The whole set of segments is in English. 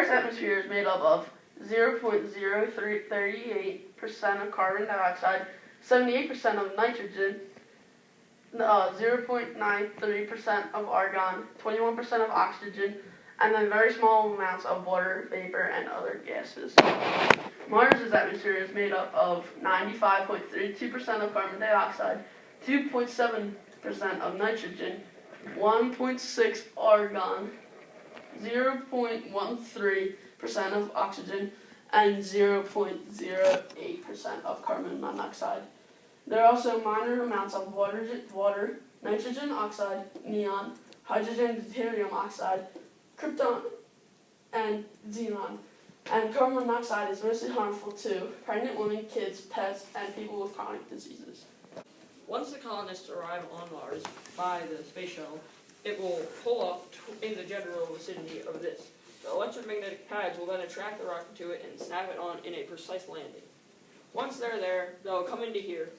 Earth's atmosphere is made up of 0.038% of carbon dioxide, 78% of nitrogen, 0.93% of argon, 21% of oxygen, and then very small amounts of water, vapor, and other gases. Mars' atmosphere is made up of 95.32% of carbon dioxide, 2.7% of nitrogen, 1.6 argon, 0.13% of oxygen, and 0.08% of carbon monoxide. There are also minor amounts of water, nitrogen oxide, neon, hydrogen deuterium oxide, krypton, and xenon. And carbon monoxide is mostly harmful to pregnant women, kids, pets, and people with chronic diseases. Once the colonists arrive on Mars by the space shuttle, it will pull up in the general vicinity of this. The electromagnetic pads will then attract the rocket to it and snap it on in a precise landing. Once they're there, they'll come into here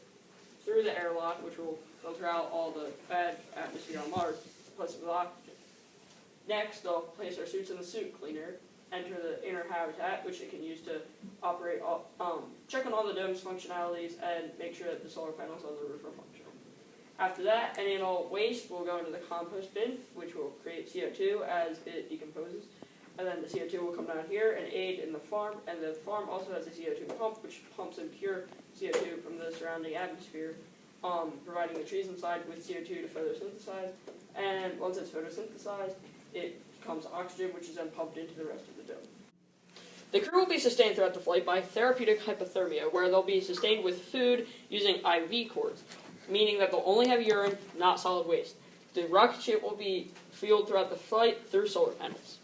through the airlock, which will filter out all the bad atmosphere on Mars, plus with oxygen. Next, they'll place our suits in the suit cleaner, enter the inner habitat, which it can use to operate, check on all the dome's functionalities, and make sure that the solar panels on the roof are functional. After that, any and all waste will go into the compost bin, which will create CO2 as it decomposes. And then the CO2 will come down here and aid in the farm, and the farm also has a CO2 pump, which pumps in pure CO2 from the surrounding atmosphere, providing the trees inside with CO2 to photosynthesize. And once it's photosynthesized, it becomes oxygen, which is then pumped into the rest of the dome. The crew will be sustained throughout the flight by therapeutic hypothermia, where they'll be sustained with food using IV cords, meaning that they'll only have urine, not solid waste. The rocket ship will be fueled throughout the flight through solar panels.